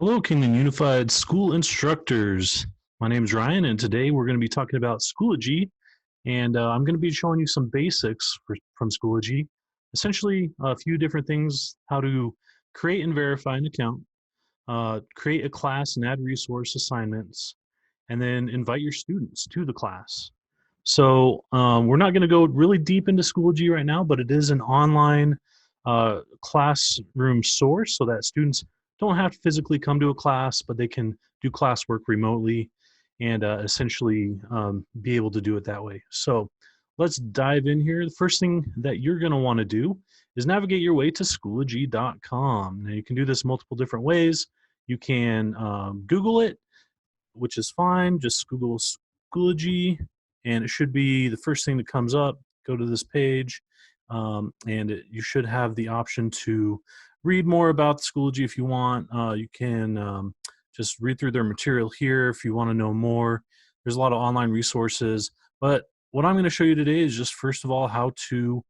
Hello, Kingman Unified School Instructors. My name is Ryan, and today we're going to be talking about Schoology, and I'm going to be showing you some basics from Schoology. Essentially, a few different things: how to create and verify an account, create a class and add resource assignments, and then invite your students to the class. So we're not going to go really deep into Schoology right now, but it is an online classroom source so that students don't have to physically come to a class, but they can do classwork remotely and essentially be able to do it that way. So let's dive in here. The first thing that you're going to want to do is navigate your way to Schoology.com. Now you can do this multiple different ways. You can Google it, which is fine. Just Google Schoology, and it should be the first thing that comes up. Go to this page, and you should have the option to read more about Schoology if you want. You can just read through their material here if you want to know more. There's a lot of online resources, but what I'm going to show you today is just first of all how to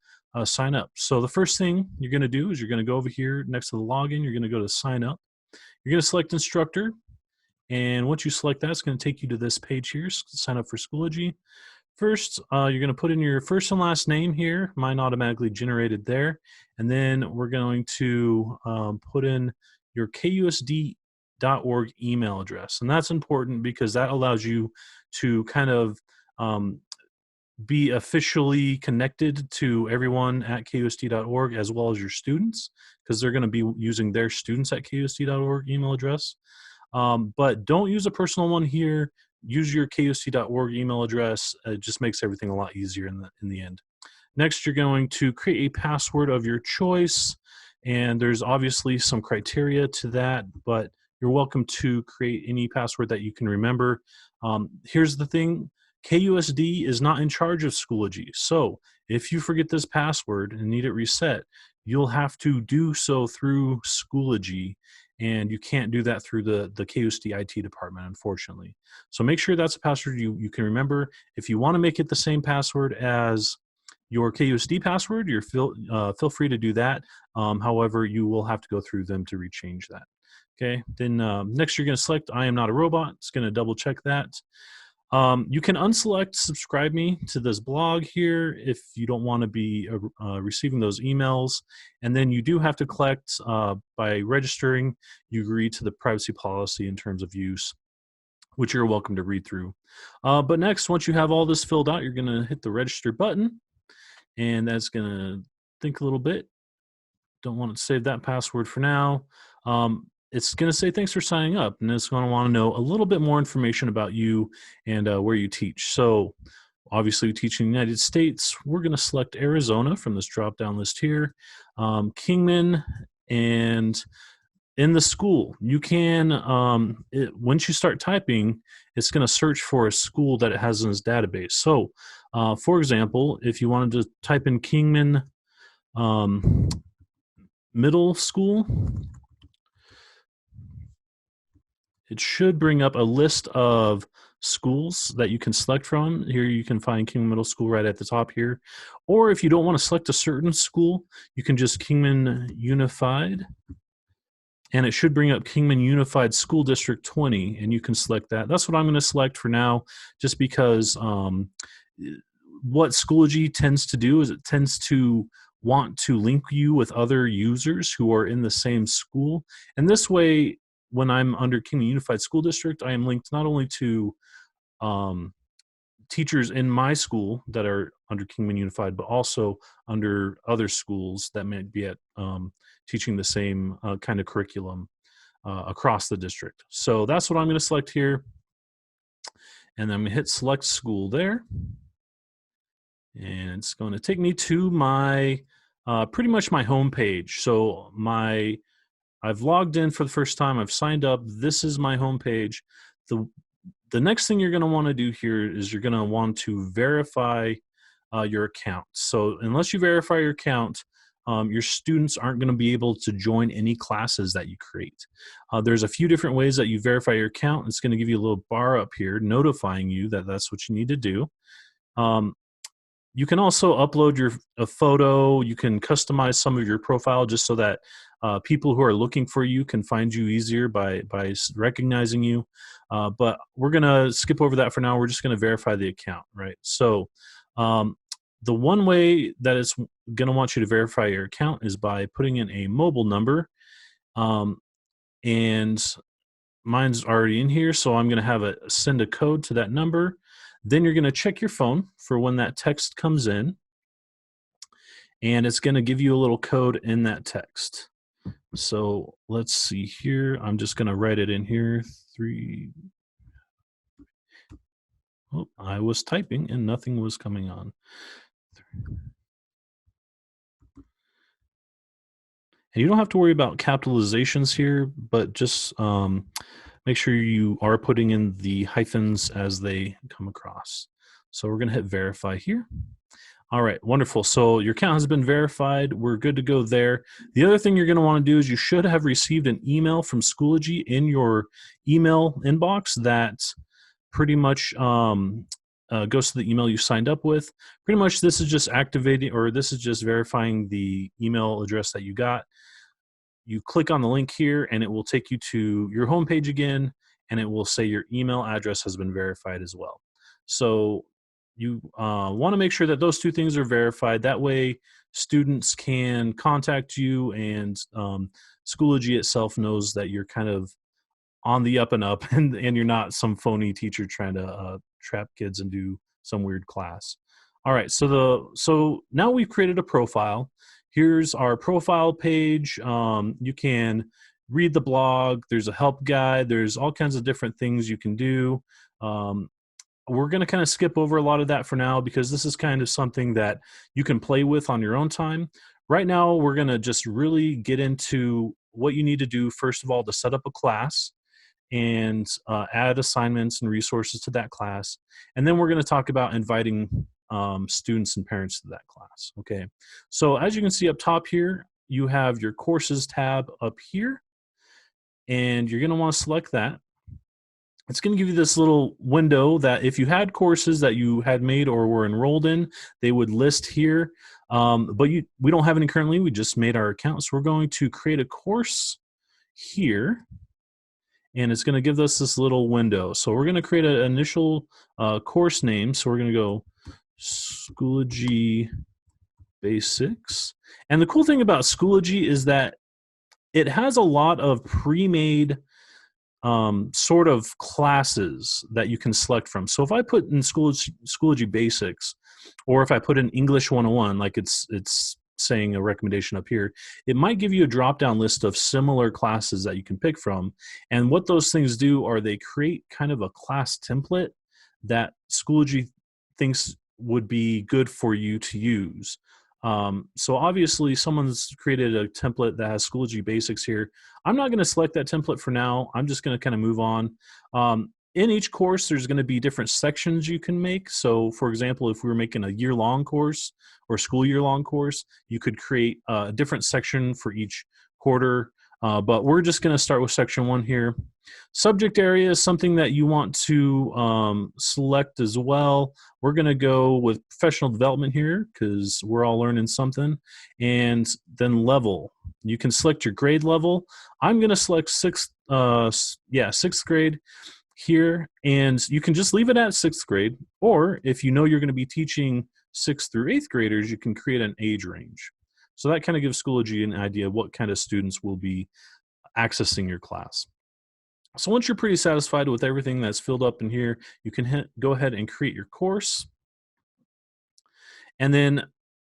sign up. So the first thing you're going to do is you're going to go over here next to the login. You're going to go to sign up. You're going to select instructor. And once you select that, it's going to take you to this page here, sign up for Schoology. First, you're going to put in your first and last name here, mine automatically generated there. And then we're going to put in your KUSD.org email address. And that's important because that allows you to kind of be officially connected to everyone at KUSD.org as well as your students, because they're going to be using their students at KUSD.org email address. But don't use a personal one here. Use your KUSD.org email address. It just makes everything a lot easier in the end. Next, you're going to create a password of your choice. And there's obviously some criteria to that, but you're welcome to create any password that you can remember. Here's the thing. KUSD is not in charge of Schoology. So if you forget this password and need it reset, you'll have to do so through Schoology, and you can't do that through the KUSD IT department, unfortunately. So make sure that's a password you can remember. If you want to make it the same password as your KUSD password, you're feel free to do that. However, you will have to go through them to rechange that. Okay, then next you're going to select I am not a robot. It's going to double check that. You can unselect subscribe me to this blog here if you don't want to be receiving those emails. And then you do have to collect by registering. You agree to the privacy policy in terms of use, which you're welcome to read through. But next, once you have all this filled out, you're going to hit the register button, and that's going to think a little bit. Don't want to save that password for now. It's going to say thanks for signing up, and it's going to want to know a little bit more information about you and where you teach. So obviously we teach in the United States. We're going to select Arizona from this drop-down list here. Kingman, and in the school, you can, once you start typing, it's going to search for a school that it has in its database. So for example, if you wanted to type in Kingman Middle School, it should bring up a list of schools that you can select from. Here you can find Kingman Middle School right at the top here. Or if you don't want to select a certain school, you can just Kingman Unified, and it should bring up Kingman Unified School District 20, and you can select that. That's what I'm going to select for now, just because what Schoology tends to do is it tends to want to link you with other users who are in the same school. And this way, when I'm under Kingman Unified School District, I am linked not only to teachers in my school that are under Kingman Unified, but also under other schools that might be at teaching the same kind of curriculum across the district. So that's what I'm going to select here. And I'm going to hit select school there. And it's going to take me to my, pretty much my home page. So I've logged in for the first time. I've signed up. This is my home page. The next thing you're going to want to do here is you're going to want to verify your account. So unless you verify your account, your students aren't going to be able to join any classes that you create. There's a few different ways that you verify your account. It's going to give you a little bar up here notifying you that that's what you need to do. You can also upload a photo. You can customize some of your profile just so that people who are looking for you can find you easier by recognizing you. But we're gonna skip over that for now. We're just gonna verify the account, right? So the one way that it's gonna want you to verify your account is by putting in a mobile number. And mine's already in here, so I'm gonna have it send a code to that number. Then you're gonna check your phone for when that text comes in, and it's gonna give you a little code in that text. So let's see here. I'm just gonna write it in here. Oh, I was typing and nothing was coming on. And you don't have to worry about capitalizations here, but just make sure you are putting in the hyphens as they come across. So we're gonna hit verify here. All right, wonderful. So your account has been verified. We're good to go there. The other thing you're going to want to do is you should have received an email from Schoology in your email inbox that pretty much goes to the email you signed up with. Pretty much this is just activating, or this is just verifying the email address that you got. You click on the link here and it will take you to your homepage again, and it will say your email address has been verified as well. So you want to make sure that those two things are verified. That way students can contact you, and Schoology itself knows that you're kind of on the up and up, and you're not some phony teacher trying to trap kids and do some weird class. All right, so now we've created a profile. Here's our profile page. You can read the blog. There's a help guide. There's all kinds of different things you can do. We're going to kind of skip over a lot of that for now because this is kind of something that you can play with on your own time. Right now, we're going to just really get into what you need to do, first of all, to set up a class and add assignments and resources to that class. And then we're going to talk about inviting students and parents to that class. Okay, so as you can see up top here, you have your courses tab up here, and you're going to want to select that. It's going to give you this little window that if you had courses that you had made or were enrolled in, they would list here. But we don't have any currently. We just made our account. So we're going to create a course here, and it's going to give us this little window. So we're going to create an initial course name. So we're going to go Schoology Basics. And the cool thing about Schoology is that it has a lot of pre-made sort of classes that you can select from. So if I put in Schoology Basics, or if I put in English 101, like it's saying a recommendation up here, it might give you a drop-down list of similar classes that you can pick from. And what those things do are they create kind of a class template that Schoology thinks would be good for you to use. So obviously someone's created a template that has Schoology Basics here. I'm not going to select that template for now. I'm just going to kind of move on. In each course, there's going to be different sections you can make. So for example, if we were making a year-long course or school year-long course, you could create a different section for each quarter. But we're just going to start with section 1 here. Subject area is something that you want to select as well. We're going to go with professional development here because we're all learning something. And then level. You can select your grade level. I'm going to select sixth grade here, and you can just leave it at 6th grade. Or if you know you're going to be teaching 6th through 8th graders, you can create an age range. So that kind of gives Schoology an idea of what kind of students will be accessing your class. So once you're pretty satisfied with everything that's filled up in here, you can go ahead and create your course. And then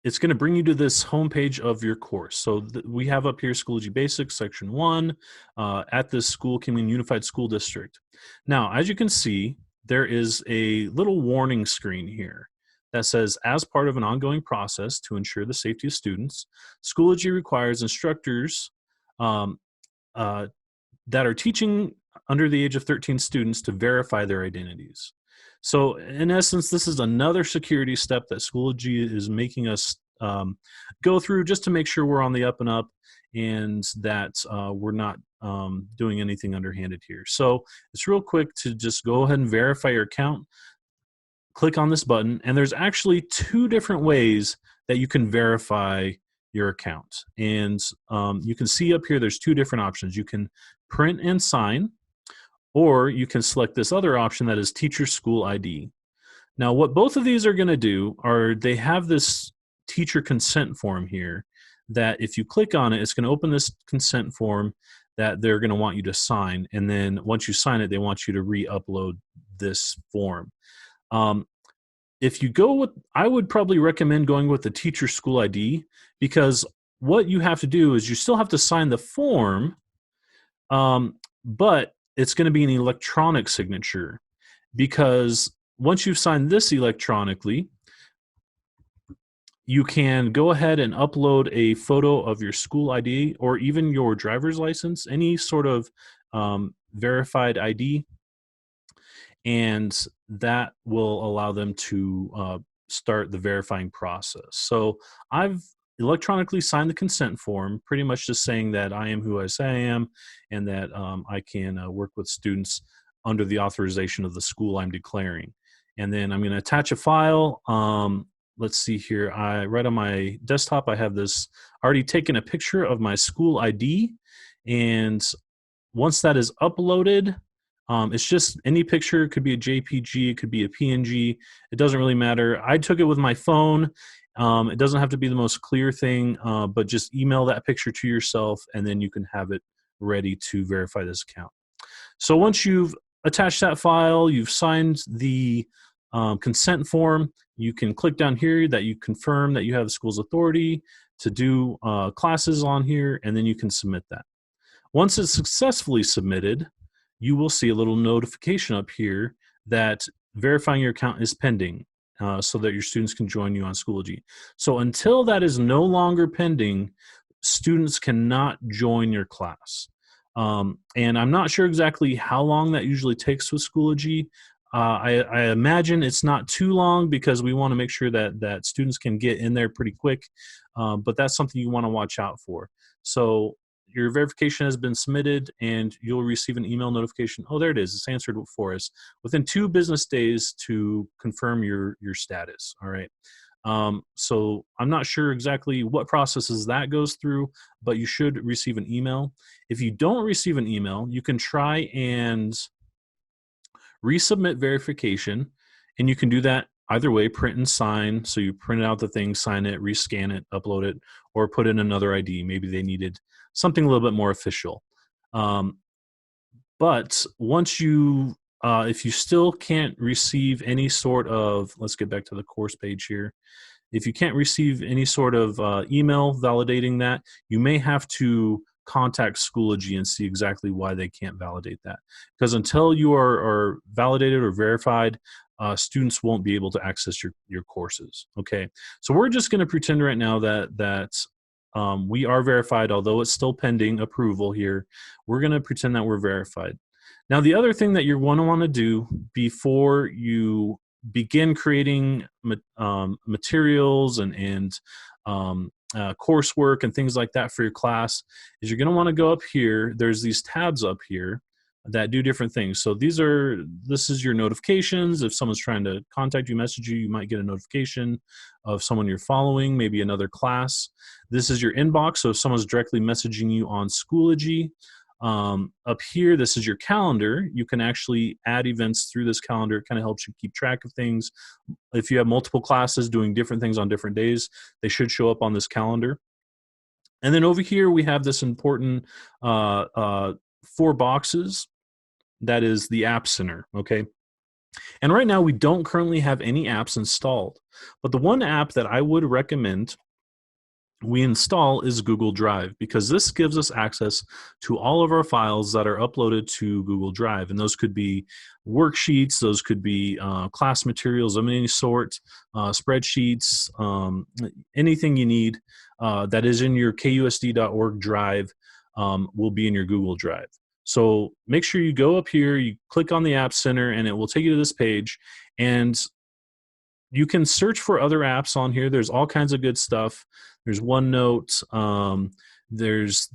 it's going to bring you to this homepage of your course. So we have up here Schoology Basics, Section 1, at this school, Kingman Unified School District. Now, as you can see, there is a little warning screen here that says, as part of an ongoing process to ensure the safety of students, Schoology requires instructors that are teaching under the age of 13 students to verify their identities. So in essence, this is another security step that Schoology is making us go through just to make sure we're on the up and up, and that we're not doing anything underhanded here. So it's real quick to just go ahead and verify your account. click on this button, and there's actually two different ways that you can verify your account. And you can see up here, there's two different options. You can print and sign, or you can select this other option that is Teacher School ID. Now, what both of these are going to do are they have this teacher consent form here that if you click on it, it's going to open this consent form that they're going to want you to sign. And then once you sign it, they want you to re-upload this form. If you go with, I would probably recommend going with the Teacher School ID, because what you have to do is you still have to sign the form, but it's going to be an electronic signature, because once you've signed this electronically, you can go ahead and upload a photo of your school ID or even your driver's license, any sort of verified ID, and that will allow them to start the verifying process. So I've electronically signed the consent form, pretty much just saying that I am who I say I am, and that I can work with students under the authorization of the school I'm declaring. And then I'm going to attach a file. Let's see here. Right on my desktop, I have this already taken a picture of my school ID. And once that is uploaded, it's just any picture. It could be a JPG, it could be a PNG. It doesn't really matter. I took it with my phone. It doesn't have to be the most clear thing, but just email that picture to yourself, and then you can have it ready to verify this account. So once you've attached that file, you've signed the consent form, you can click down here that you confirm that you have the school's authority to do classes on here, and then you can submit that. Once it's successfully submitted, you will see a little notification up here that verifying your account is pending, so that your students can join you on Schoology. So until that is no longer pending, students cannot join your class. And I'm not sure exactly how long that usually takes with Schoology. I imagine it's not too long, because we want to make sure that students can get in there pretty quick, but that's something you want to watch out for. So your verification has been submitted, and you'll receive an email notification. Oh, there it is. It's answered for us within 2 business days to confirm your status. All right. So I'm not sure exactly what processes that goes through, but you should receive an email. If you don't receive an email, you can try and resubmit verification, and you can do that either way, print and sign. So you print out the thing, sign it, rescan it, upload it, or put in another ID. Maybe they needed something a little bit more official. But once you, if you still can't receive any sort of, let's get back to the course page here. If you can't receive any sort of email validating that, you may have to contact Schoology and see exactly why they can't validate that. Because until you are validated or verified, students won't be able to access your courses. Okay, so we're just going to pretend right now that we are verified, although it's still pending approval here. We're going to pretend that we're verified. Now, the other thing that you're going to want to do before you begin creating materials and coursework and things like that for your class is you're going to want to go up here. There's these tabs up here that do different things. So this is your notifications. If someone's trying to contact you, message you, you might get a notification of someone you're following, maybe another class. This is your inbox. So if someone's directly messaging you on Schoology. Up here, this is your calendar. You can actually add events through this calendar. It kind of helps you keep track of things. If you have multiple classes doing different things on different days, they should show up on this calendar. And then over here, we have this important 4 boxes. That is the App Center, okay? And right now, we don't currently have any apps installed. But the one app that I would recommend we install is Google Drive, because this gives us access to all of our files that are uploaded to Google Drive. And those could be worksheets, those could be class materials of any sort, spreadsheets, anything you need that is in your KUSD.org drive will be in your Google Drive. So make sure you go up here, you click on the App Center, and it will take you to this page. And you can search for other apps on here. There's all kinds of good stuff. There's OneNote. There's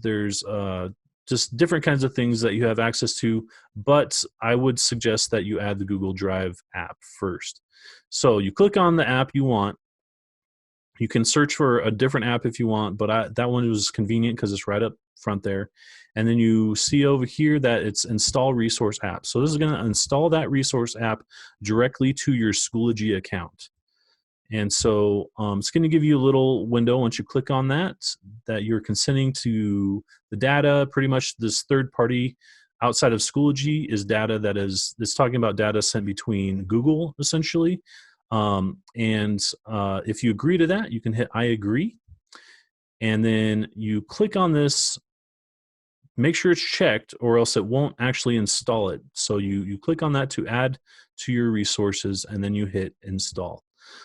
just different kinds of things that you have access to, but I would suggest that you add the Google Drive app first. So you click on the app you want. You can search for a different app if you want, but that one was convenient because it's right up front there. And then you see over here that it's install resource app. So this is going to install that resource app directly to your Schoology account. And so it's going to give you a little window once you click on that you're consenting to the data. Pretty much this third party outside of Schoology is data that's talking about data sent between Google, essentially. If you agree to that, you can hit I agree. And then you click on this. Make sure it's checked or else it won't actually install it. So you click on that to add to your resources, and then you hit install.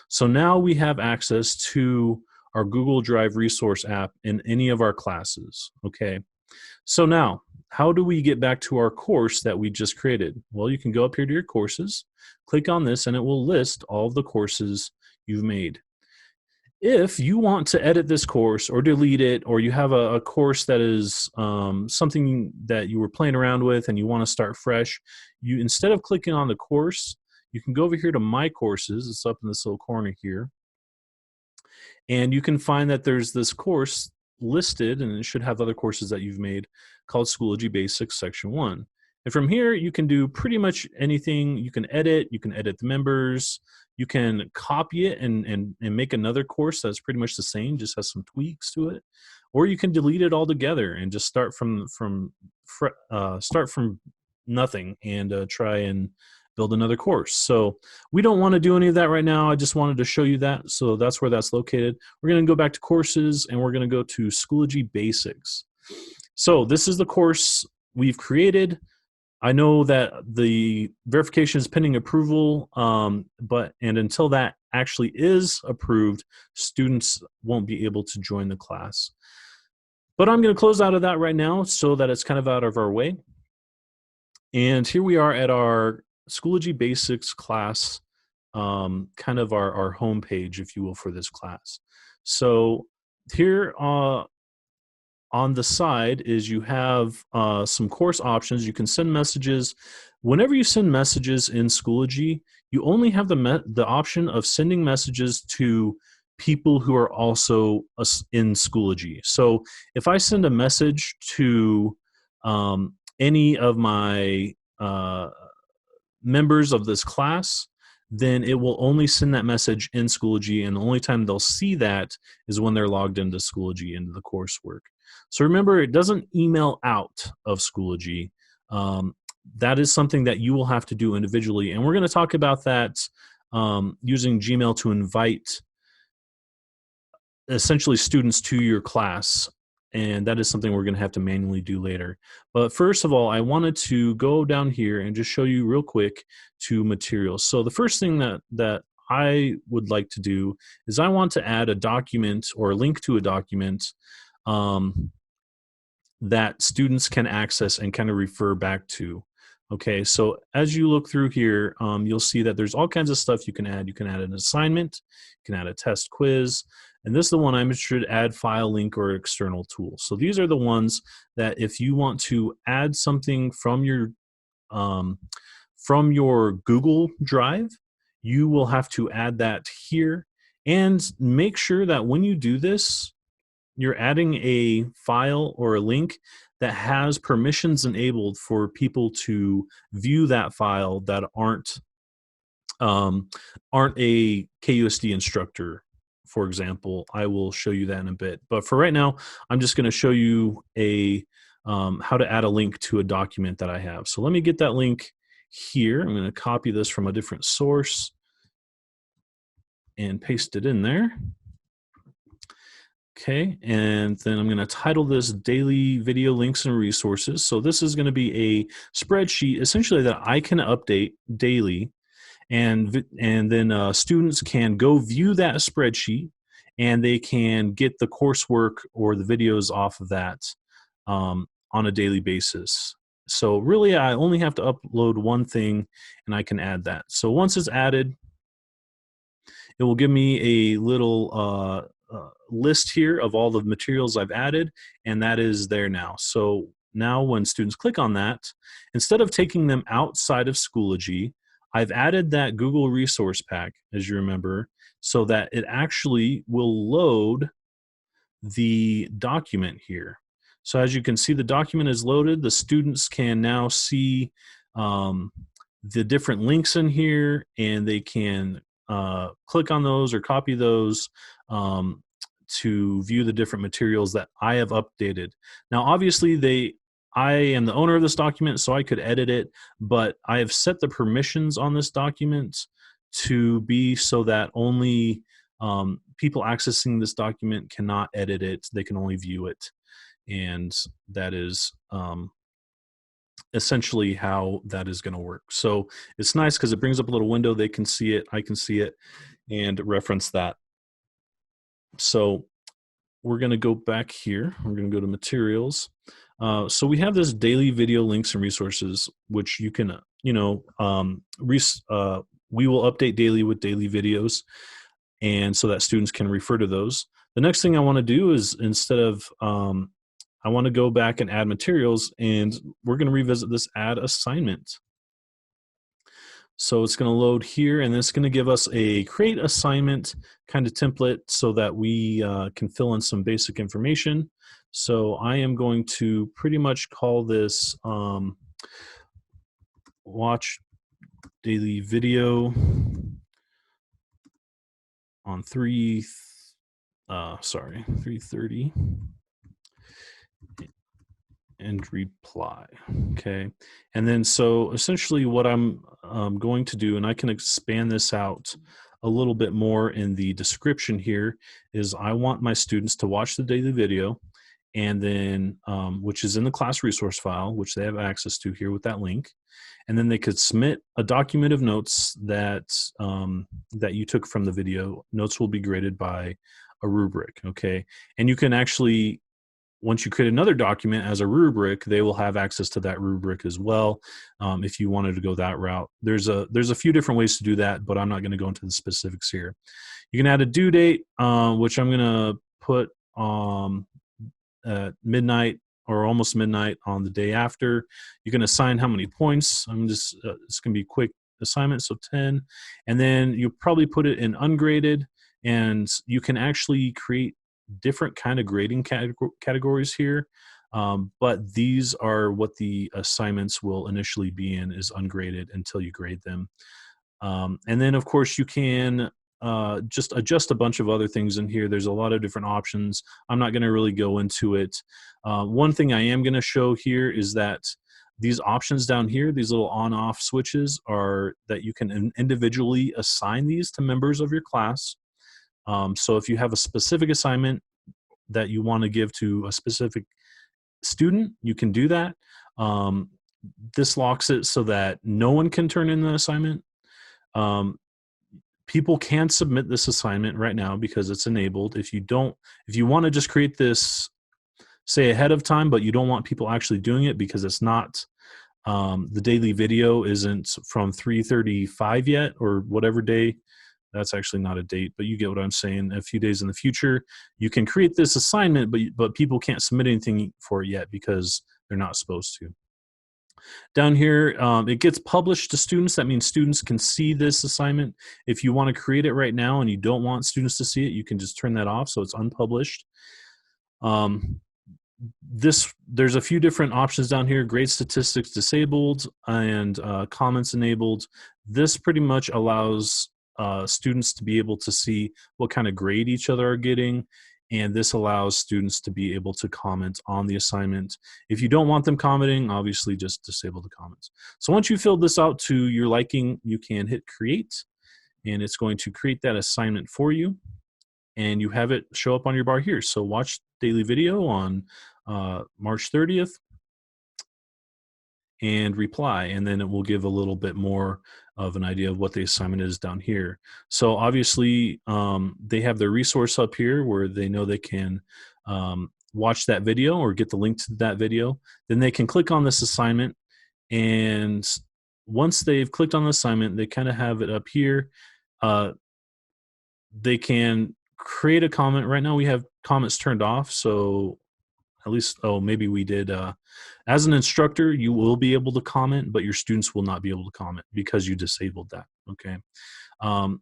So now we have access to our Google Drive resource app in any of our classes, okay? So now, how do we get back to our course that we just created? Well, you can go up here to your courses, click on this, and it will list all of the courses you've made. If you want to edit this course or delete it, or you have a course that is something that you were playing around with and you want to start fresh, instead of clicking on the course, you can go over here to My Courses. It's up in this little corner here. And you can find that there's this course listed, and it should have other courses that you've made, called Schoology Basics Section 1. And from here, you can do pretty much anything. You can edit the members, you can copy it and make another course that's pretty much the same, just has some tweaks to it. Or you can delete it altogether and just start from nothing and try and build another course. So we don't want to do any of that right now. I just wanted to show you that. So that's where that's located. We're going to go back to courses, and we're going to go to Schoology Basics. So this is the course we've created. I know that the verification is pending approval, and until that actually is approved, students won't be able to join the class. But I'm going to close out of that right now so that it's kind of out of our way. And here we are at our Schoology Basics class, kind of our home page, if you will, for this class. So here on the side is you have some course options. You can send messages. Whenever you send messages in Schoology, you only have the option of sending messages to people who are also in Schoology. So if I send a message to any of my members of this class, then it will only send that message in Schoology, and the only time they'll see that is when they're logged into Schoology, into the coursework. So remember, it doesn't email out of Schoology. That is something that you will have to do individually, and we're going to talk about that using Gmail to invite essentially students to your class. And that is something we're going to have to manually do later. But first of all, I wanted to go down here and just show you real quick to materials. So the first thing that I would like to do is I want to add a document or a link to a document that students can access and kind of refer back to. Okay, so as you look through here, you'll see that there's all kinds of stuff you can add. You can add an assignment, you can add a test quiz, and this is the one I'm interested in, add file link or external tool. So these are the ones that if you want to add something from your Google Drive, you will have to add that here. And make sure that when you do this, you're adding a file or a link that has permissions enabled for people to view that file that aren't a KUSD instructor, for example. I will show you that in a bit. But for right now, I'm just going to show you how to add a link to a document that I have. So let me get that link here. I'm going to copy this from a different source and paste it in there. Okay, and then I'm going to title this Daily Video Links and Resources. So this is going to be a spreadsheet essentially that I can update daily, and then students can go view that spreadsheet, and they can get the coursework or the videos off of that on a daily basis. So really, I only have to upload one thing, and I can add that. So once it's added, it will give me a little list here of all the materials I've added, and that is there now. So now when students click on that, instead of taking them outside of Schoology, I've added that Google resource pack, as you remember, so that it actually will load the document here. So as you can see, the document is loaded. The students can now see the different links in here, and they can click on those or copy those to view the different materials that I have updated. Now, obviously, I am the owner of this document, so I could edit it, but I have set the permissions on this document to be so that only people accessing this document cannot edit it. They can only view it. And that is essentially how that is going to work. So it's nice because it brings up a little window. They can see it, I can see it, and reference that. So we're going to go back here. We're going to go to materials. So we have this daily video links and resources, which you can, we will update daily with daily videos, and so that students can refer to those. The next thing I want to do is, instead of, I want to go back and add materials, and we're going to revisit this add assignment. So it's going to load here, and it's going to give us a create assignment kind of template so that we can fill in some basic information. So I am going to pretty much call this watch daily video on 3:30 and reply. Okay, and then so essentially what I'm going to do, and I can expand this out a little bit more in the description here, is I want my students to watch the daily video, and then which is in the class resource file, which they have access to here with that link, and then they could submit a document of notes that that you took from the video. Notes will be graded by a rubric. Okay, and you can actually, once you create another document as a rubric, they will have access to that rubric as well. If you wanted to go that route, there's a few different ways to do that, but I'm not going to go into the specifics here. You can add a due date, which I'm going to put midnight or almost midnight on the day after. You can assign how many points. I'm just it's going to be a quick assignment, so 10, and then you probably put it in ungraded, and you can actually create different kind of grading categories here, but these are what the assignments will initially be in, is ungraded until you grade them. And then of course you can just adjust a bunch of other things in here. There's a lot of different options. I'm not going to really go into it. One thing I am going to show here is that these options down here, these little on-off switches, are that you can individually assign these to members of your class. So if you have a specific assignment that you want to give to a specific student, you can do that. This locks it so that no one can turn in the assignment. People can submit this assignment right now because it's enabled. If you want to just create this, say, ahead of time, but you don't want people actually doing it because it's not, the daily video isn't from 3:35 yet, or whatever day. That's actually not a date, but you get what I'm saying. A few days in the future, you can create this assignment, but people can't submit anything for it yet because they're not supposed to. Down here, it gets published to students. That means students can see this assignment. If you want to create it right now and you don't want students to see it, you can just turn that off so it's unpublished. There's a few different options down here: grade statistics disabled and comments enabled. This pretty much allows students to be able to see what kind of grade each other are getting, and this allows students to be able to comment on the assignment. If you don't want them commenting, obviously just disable the comments. So once you filled this out to your liking, you can hit create, and it's going to create that assignment for you, and you have it show up on your bar here. So watch daily video on March 30th and reply, and then it will give a little bit more of an idea of what the assignment is down here. So obviously they have their resource up here where they know they can watch that video or get the link to that video. Then they can click on this assignment, and once they've clicked on the assignment, they kind of have it up here. They can create a comment. Right now we have comments turned off, so at least, oh, maybe we did. As an instructor, you will be able to comment, but your students will not be able to comment because you disabled that, okay? Um,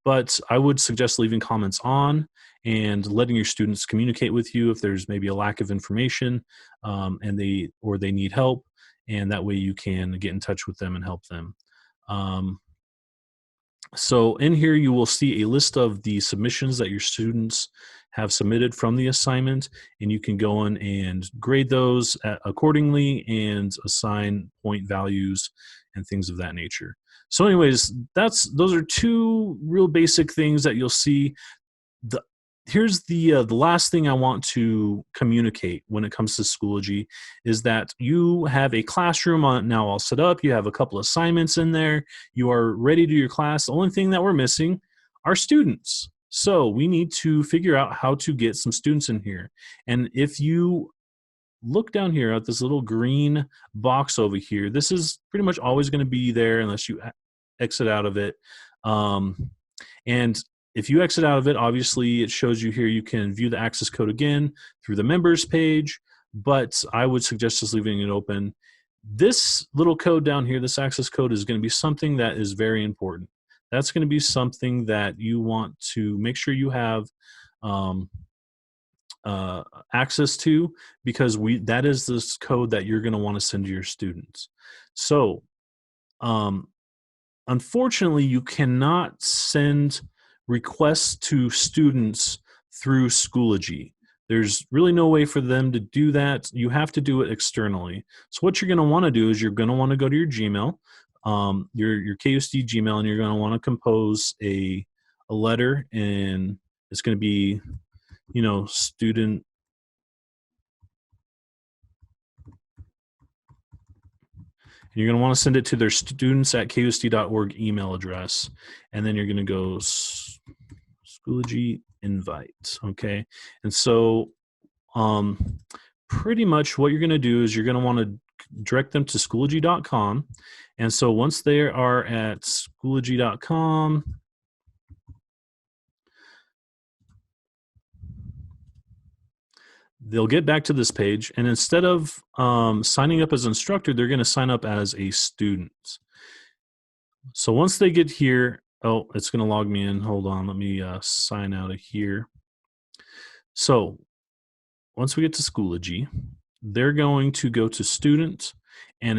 but I would suggest leaving comments on and letting your students communicate with you if there's maybe a lack of information, and they need help, and that way you can get in touch with them and help them. Um, so in here, you will see a list of the submissions that your students have submitted from the assignment, and you can go in and grade those accordingly and assign point values and things of that nature. So anyways, those are two real basic things that you'll see. The Here's the last thing I want to communicate when it comes to Schoology is that you have a classroom on now all set up. You have a couple assignments in there. You are ready to do your class. The only thing that we're missing are students. So we need to figure out how to get some students in here. And if you look down here at this little green box over here, this is pretty much always going to be there unless you exit out of it. And if you exit out of it, obviously it shows you here you can view the access code again through the members page, but I would suggest just leaving it open. This little code down here, this access code, is going to be something that is very important. That's going to be something that you want to make sure you have access to, because that is this code that you're going to want to send to your students. So unfortunately, you cannot send requests to students through Schoology. There's really no way for them to do that. You have to do it externally. So what you're going to want to do is you're going to want to go to your Gmail, your KUSD Gmail, and you're going to want to compose a letter, and it's going to be, student. And you're going to want to send it to their students@kusd.org email address, and then you're going to go Schoology invite, okay? And so pretty much what you're going to do is you're going to want to direct them to Schoology.com. And so once they are at Schoology.com, they'll get back to this page, and instead of signing up as an instructor, they're going to sign up as a student. So once they get here, oh, it's going to log me in. Hold on, let me sign out of here. So once we get to Schoology, they're going to go to student, and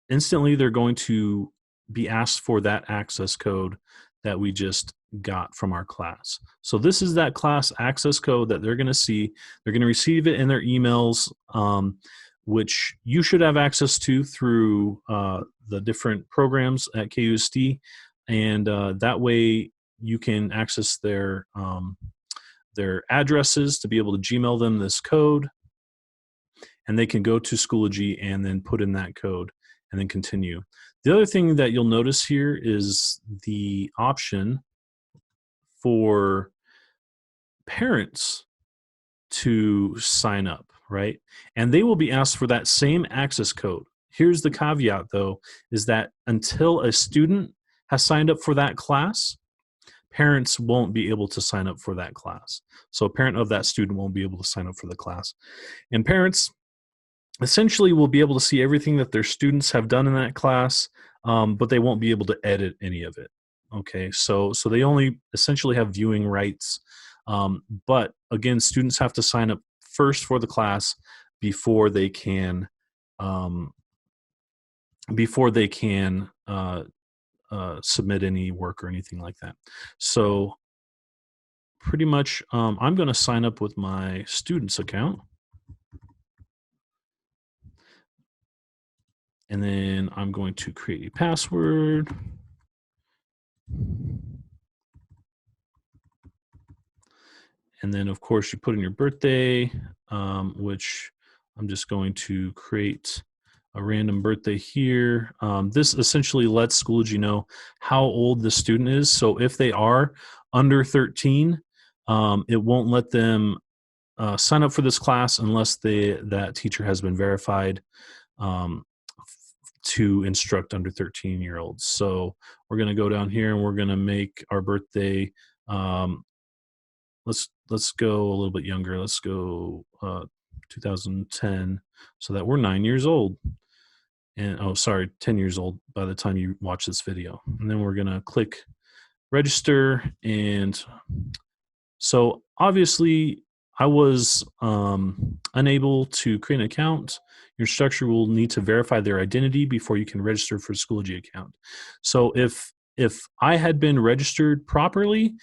instantly they're going to be asked for that access code that we just got from our class. So this is that class access code that they're going to see. They're going to receive it in their emails, which you should have access to through the different programs at KUSD, and that way you can access their addresses to be able to Gmail them this code, and they can go to Schoology and then put in that code and then continue. The other thing that you'll notice here is the option for parents to sign up, right? And they will be asked for that same access code. Here's the caveat, though, is that until a student has signed up for that class, parents won't be able to sign up for that class. So a parent of that student won't be able to sign up for the class. And parents essentially will be able to see everything that their students have done in that class, but they won't be able to edit any of it. Okay, so they only essentially have viewing rights. But again, students have to sign up first for the class before they can submit any work or anything like that. So pretty much, I'm going to sign up with my students account. And then I'm going to create a password. And then, of course, you put in your birthday, which I'm just going to create a random birthday here. This essentially lets Schoology know how old the student is. So if they are under 13, it won't let them sign up for this class unless that teacher has been verified to instruct under 13-year-olds. So we're going to go down here and we're going to make our birthday. Let's go a little bit younger. Let's go 2010, so that we're 9 years old. And, oh, sorry, 10 years old by the time you watch this video. And then we're gonna click register. And so obviously I was unable to create an account. Your instructor will need to verify their identity before you can register for a Schoology account. So if I had been registered properly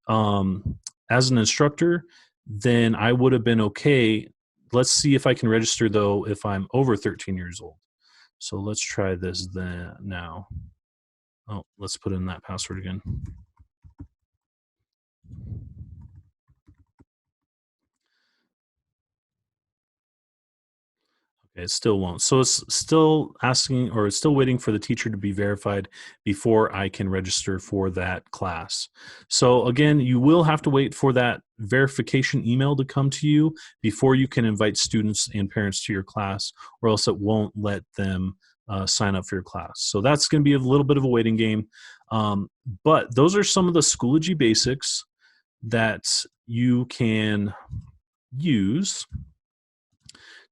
as an instructor, then I would have been okay. Let's see if I can register though if I'm over 13 years old. So let's try this then now. Oh, let's put in that password again. Okay, it still won't. So it's still asking, or it's still waiting for the teacher to be verified before I can register for that class. So again, you will have to wait for that verification email to come to you before you can invite students and parents to your class, or else it won't let them sign up for your class. So that's going to be a little bit of a waiting game. But those are some of the Schoology basics that you can use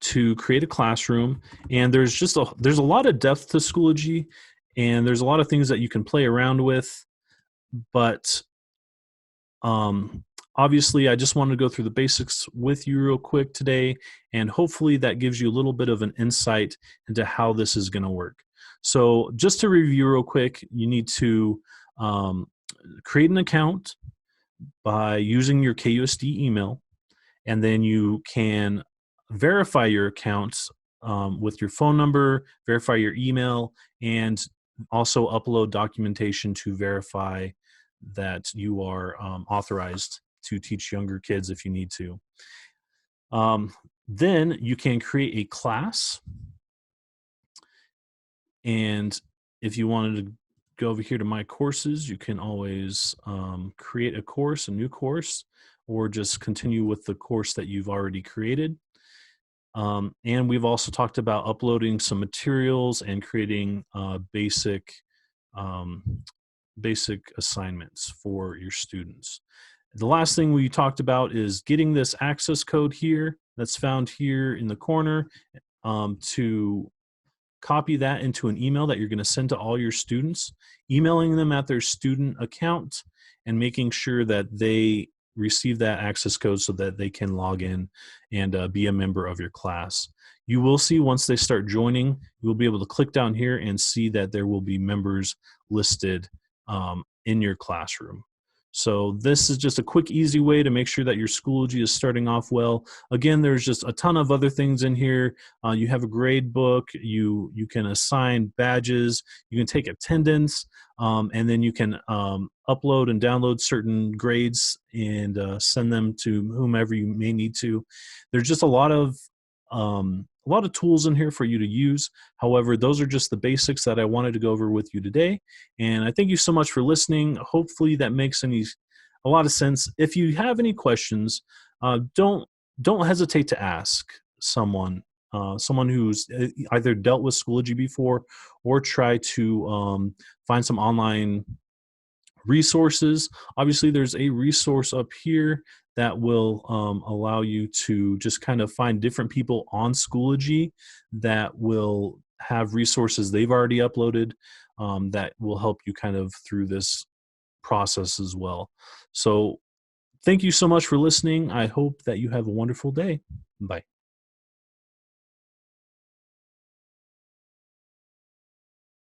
to create a classroom. And there's a lot of depth to Schoology, and there's a lot of things that you can play around with. But obviously, I just wanted to go through the basics with you real quick today, and hopefully that gives you a little bit of an insight into how this is going to work. So just to review real quick, you need to create an account by using your KUSD email, and then you can verify your account with your phone number, verify your email, and also upload documentation to verify that you are authorized to teach younger kids if you need to. Then you can create a class, and if you wanted to go over here to my courses, you can always create a course, a new course, or just continue with the course that you've already created. And we've also talked about uploading some materials and creating basic assignments for your students. The last thing we talked about is getting this access code here that's found here in the corner to copy that into an email that you're going to send to all your students, emailing them at their student account, and making sure that they receive that access code so that they can log in and be a member of your class. You will see once they start joining, you'll be able to click down here and see that there will be members listed in your classroom. So this is just a quick, easy way to make sure that your Schoology is starting off well. Again, there's just a ton of other things in here. You have a grade book. You can assign badges. You can take attendance, and then you can upload and download certain grades and send them to whomever you may need to. There's just a lot of tools in here for you to use. However, those are just the basics that I wanted to go over with you today. And I thank you so much for listening. Hopefully that makes a lot of sense. If you have any questions, don't hesitate to ask someone who's either dealt with Schoology before, or try to find some online resources. Obviously, there's a resource up here that will allow you to just kind of find different people on Schoology that will have resources they've already uploaded that will help you kind of through this process as well. So thank you so much for listening. I hope that you have a wonderful day. Bye.